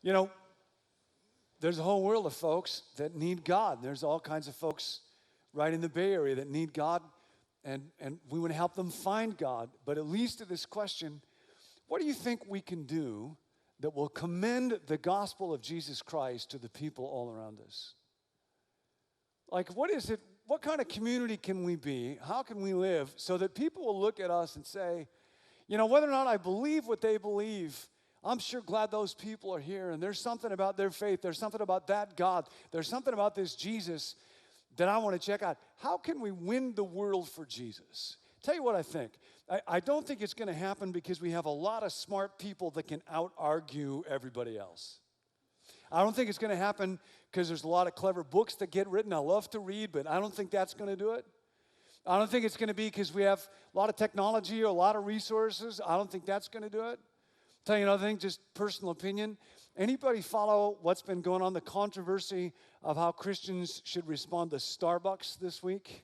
You know, there's a whole world of folks that need God. There's all kinds of folks right in the Bay Area that need God, and we want to help them find God. But at least to this question, what do you think we can do that will commend the gospel of Jesus Christ to the people all around us? Like, what is it? What kind of community can we be? How can we live so that people will look at us and say, you know, whether or not I believe what they believe, I'm sure glad those people are here, and there's something about their faith, there's something about that God, there's something about this Jesus that I want to check out. How can we win the world for Jesus? Tell you what I think. I don't think it's going to happen because we have a lot of smart people that can out-argue everybody else. I don't think it's going to happen because there's a lot of clever books that get written. I love to read, but I don't think that's going to do it. I don't think it's going to be because we have a lot of technology or a lot of resources. I don't think that's going to do it. Tell you another thing, just personal opinion. Anybody follow what's been going on, the controversy of how Christians should respond to Starbucks this week?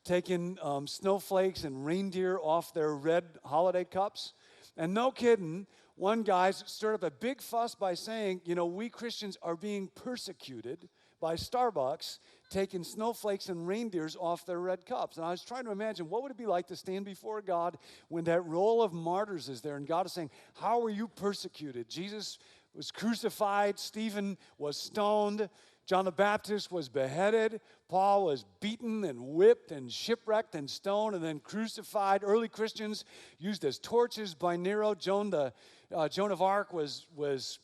Taking snowflakes and reindeer off their red holiday cups. And no kidding, one guy stirred up a big fuss by saying, you know, we Christians are being persecuted by Starbucks taking snowflakes and reindeers off their red cups. And I was trying to imagine, what would it be like to stand before God when that roll of martyrs is there and God is saying, how are you persecuted? Jesus was crucified, Stephen was stoned, John the Baptist was beheaded, Paul was beaten and whipped and shipwrecked and stoned and then crucified. Early Christians used as torches by Nero. Joan of Arc was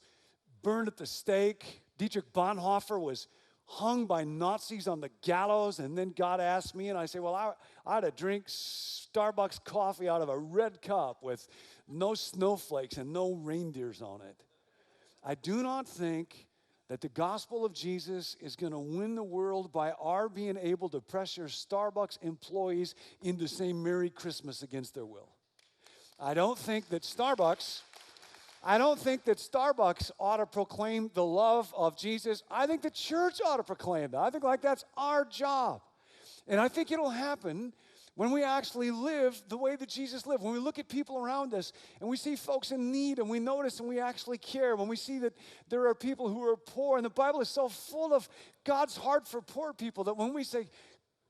burned at the stake. Dietrich Bonhoeffer was hung by Nazis on the gallows, and then God asked me, and I say, well, I had to drink Starbucks coffee out of a red cup with no snowflakes and no reindeers on it. I do not think that the gospel of Jesus is going to win the world by our being able to pressure Starbucks employees into saying Merry Christmas against their will. I don't think that Starbucks ought to proclaim the love of Jesus. I think the church ought to proclaim that. I think that's our job. And I think it'll happen when we actually live the way that Jesus lived. When we look at people around us and we see folks in need and we notice and we actually care. When we see that there are people who are poor, and the Bible is so full of God's heart for poor people that when we say,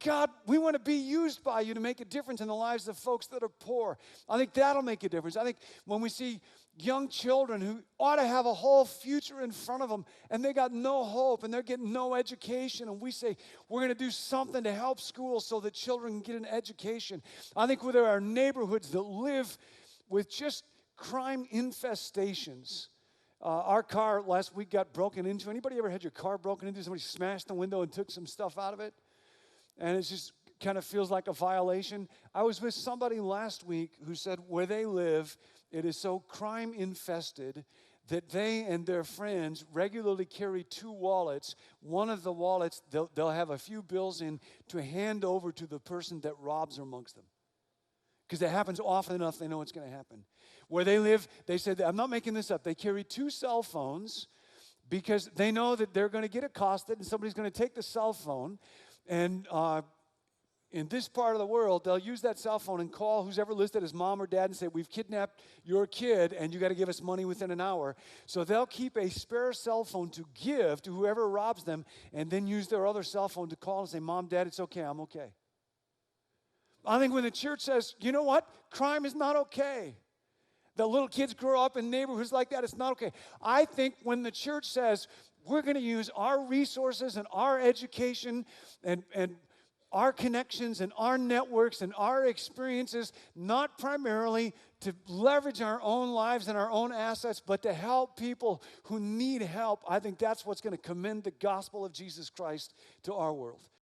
God, we want to be used by you to make a difference in the lives of folks that are poor, I think that'll make a difference. I think when we see young children who ought to have a whole future in front of them and they got no hope and they're getting no education, and we say we're going to do something to help schools so that children can get an education. I think where there are neighborhoods that live with just crime infestations. Our car last week got broken into. Anybody ever had your car broken into? Somebody smashed the window and took some stuff out of it? And it just kind of feels like a violation. I was with somebody last week who said where they live, it is so crime infested that they and their friends regularly carry two wallets. One of the wallets, they'll have a few bills in to hand over to the person that robs amongst them. Because it happens often enough, they know it's going to happen. Where they live, they said, I'm not making this up, they carry two cell phones because they know that they're going to get accosted and somebody's going to take the cell phone. And in this part of the world, they'll use that cell phone and call who's ever listed as mom or dad and say, we've kidnapped your kid and you got to give us money within an hour. So they'll keep a spare cell phone to give to whoever robs them and then use their other cell phone to call and say, Mom, Dad, it's okay, I'm okay. I think when the church says, you know what, crime is not okay. The little kids grow up in neighborhoods like that, it's not okay. I think when the church says, we're going to use our resources and our education and our connections and our networks and our experiences, not primarily to leverage our own lives and our own assets, but to help people who need help. I think that's what's going to commend the gospel of Jesus Christ to our world.